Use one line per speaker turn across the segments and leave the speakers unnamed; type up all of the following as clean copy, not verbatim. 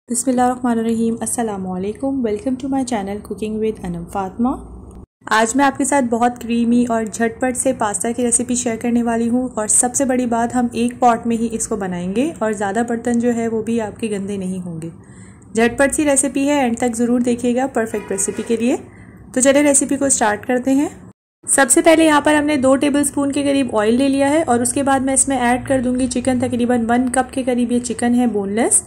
बिस्मिल्लाहिर्रहमानिर्रहीम। अस्सलामुअलैकुम। Welcome to my channel cooking with Anam Fatima. आज मैं आपके साथ बहुत क्रीमी और झटपट से पास्ता की रेसिपी शेयर करने वाली हूँ। और सबसे बड़ी बात, हम एक पॉट में ही इसको बनाएंगे और ज़्यादा बर्तन जो है वो भी आपके गंदे नहीं होंगे। झटपट सी रेसिपी है, एंड तक ज़रूर देखिएगा परफेक्ट रेसिपी के लिए। तो चलिए रेसिपी को स्टार्ट करते हैं। सबसे पहले यहाँ पर हमने 2 टेबलस्पून के करीब ऑयल ले लिया है और उसके बाद मैं इसमें ऐड कर दूंगी चिकन। तकरीबन 1 कप के करीब ये चिकन है, बोनलेस।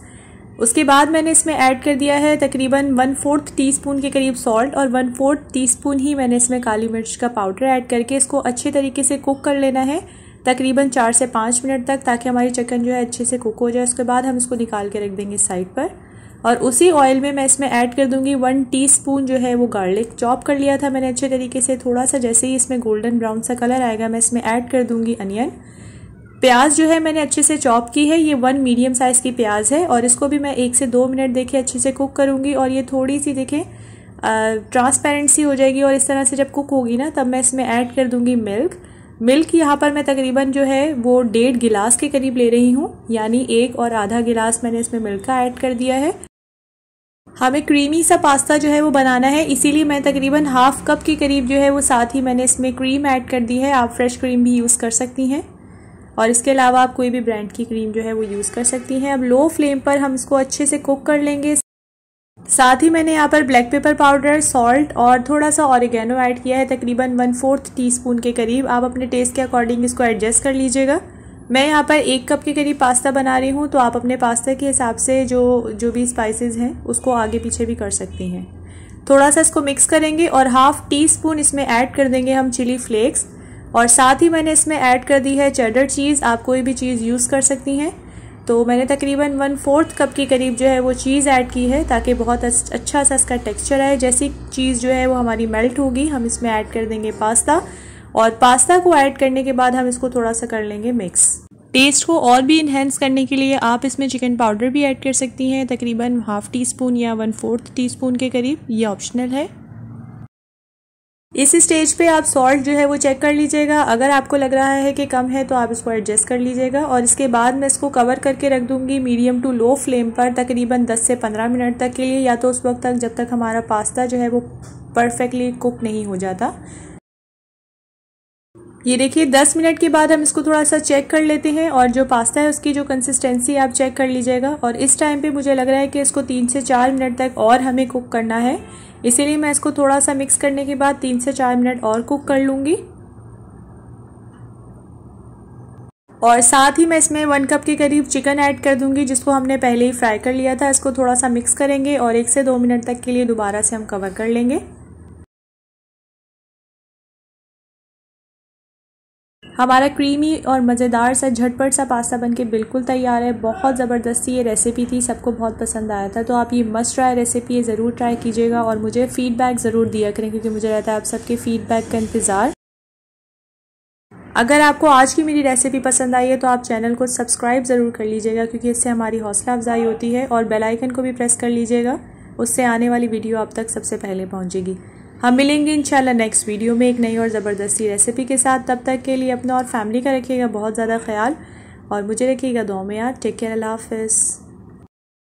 उसके बाद मैंने इसमें ऐड कर दिया है तकरीबन 1/4 टीस्पून के करीब सॉल्ट और 1/4 टीस्पून ही मैंने इसमें काली मिर्च का पाउडर ऐड करके इसको अच्छे तरीके से कुक कर लेना है, तकरीबन 4 से 5 मिनट तक, ताकि हमारी चिकन जो है अच्छे से कुक हो जाए। उसके बाद हम इसको निकाल के रख देंगे साइड पर। और उसी ऑयल में मैं इसमें ऐड कर दूंगी 1 टीस्पून जो है वो गार्लिक चॉप कर लिया था मैंने अच्छे तरीके से। थोड़ा सा जैसे ही इसमें गोल्डन ब्राउन सा कलर आएगा मैं इसमें ऐड कर दूंगी अनियन। प्याज जो है मैंने अच्छे से चॉप की है, ये 1 मीडियम साइज़ की प्याज है और इसको भी मैं 1 से 2 मिनट देखिए अच्छे से कुक करूँगी। और ये थोड़ी सी देखें ट्रांसपेरेंट सी हो जाएगी और इस तरह से जब कुक होगी ना, तब मैं इसमें ऐड कर दूँगी मिल्क यहाँ पर मैं तकरीबन जो है वो 1.5 गिलास के करीब ले रही हूँ, यानी 1 और आधा गिलास मैंने इसमें मिल्क का ऐड कर दिया है। हमें क्रीमी सा पास्ता जो है वो बनाना है, इसीलिए मैं तकरीबन ½ कप के करीब जो है वो साथ ही मैंने इसमें क्रीम ऐड कर दी है। आप फ्रेश क्रीम भी यूज़ कर सकती हैं और इसके अलावा आप कोई भी ब्रांड की क्रीम जो है वो यूज़ कर सकती हैं। अब लो फ्लेम पर हम इसको अच्छे से कुक कर लेंगे। साथ ही मैंने यहाँ पर ब्लैक पेपर पाउडर, सॉल्ट और थोड़ा सा ऑरिगेनो ऐड किया है, तकरीबन 1/4 टीस्पून के करीब। आप अपने टेस्ट के अकॉर्डिंग इसको एडजस्ट कर लीजिएगा। मैं यहाँ पर 1 कप के करीब पास्ता बना रही हूँ, तो आप अपने पास्ता के हिसाब से जो भी स्पाइसेस हैं उसको आगे पीछे भी कर सकती हैं। थोड़ा सा इसको मिक्स करेंगे और ½ टीस्पून इसमें ऐड कर देंगे हम चिली फ्लेक्स। और साथ ही मैंने इसमें ऐड कर दी है चेडर चीज़। आप कोई भी चीज़ यूज़ कर सकती हैं। तो मैंने तकरीबन 1/4 कप के करीब जो है वो चीज़ ऐड की है, ताकि बहुत अच्छा सा इसका टेक्सचर आए। जैसी चीज़ जो है वो हमारी मेल्ट होगी, हम इसमें ऐड कर देंगे पास्ता। और पास्ता को ऐड करने के बाद हम इसको थोड़ा सा कर लेंगे मिक्स। टेस्ट को और भी इन्हेंस करने के लिए आप इसमें चिकन पाउडर भी ऐड कर सकती हैं, तकरीबन ½ टीस्पून या 1/4 टीस्पून के करीब। ये ऑप्शनल है। इस स्टेज पे आप सॉल्ट जो है वो चेक कर लीजिएगा। अगर आपको लग रहा है कि कम है तो आप इसको एडजस्ट कर लीजिएगा। और इसके बाद मैं इसको कवर करके रख दूंगी मीडियम टू लो फ्लेम पर तकरीबन 10 से 15 मिनट तक के लिए, या तो उस वक्त तक जब तक हमारा पास्ता जो है वो परफेक्टली कुक नहीं हो जाता। ये देखिए 10 मिनट के बाद हम इसको थोड़ा सा चेक कर लेते हैं और जो पास्ता है उसकी जो कंसिस्टेंसी आप चेक कर लीजिएगा। और इस टाइम पे मुझे लग रहा है कि इसको 3 से 4 मिनट तक और हमें कुक करना है, इसीलिए मैं इसको थोड़ा सा मिक्स करने के बाद 3 से 4 मिनट और कुक कर लूँगी। और साथ ही मैं इसमें 1 कप के करीब चिकन ऐड कर दूंगी, जिसको हमने पहले ही फ्राई कर लिया था। इसको थोड़ा सा मिक्स करेंगे और 1 से 2 मिनट तक के लिए दोबारा से हम कवर कर लेंगे। हमारा क्रीमी और मज़ेदार सा झटपट सा पास्ता बनके बिल्कुल तैयार है। बहुत ज़बरदस्त ये रेसिपी थी, सबको बहुत पसंद आया था। तो आप ये मस्ट ट्राई रेसिपी है, ज़रूर ट्राई कीजिएगा और मुझे फ़ीडबैक ज़रूर दिया करें, क्योंकि मुझे रहता है आप सबके फ़ीडबैक का इंतज़ार। अगर आपको आज की मेरी रेसिपी पसंद आई है तो आप चैनल को सब्सक्राइब ज़रूर कर लीजिएगा, क्योंकि इससे हमारी हौसला अफजाई होती है। और बेल आइकन को भी प्रेस कर लीजिएगा, उससे आने वाली वीडियो आप तक सबसे पहले पहुँचेगी। हम मिलेंगे इंशाल्लाह नेक्स्ट वीडियो में एक नई और ज़बरदस्ती रेसिपी के साथ। तब तक के लिए अपना और फैमिली का रखिएगा बहुत ज़्यादा ख्याल और मुझे रखिएगा दुआ में याद। टेक केयर, अल्लाह हाफ़िज़।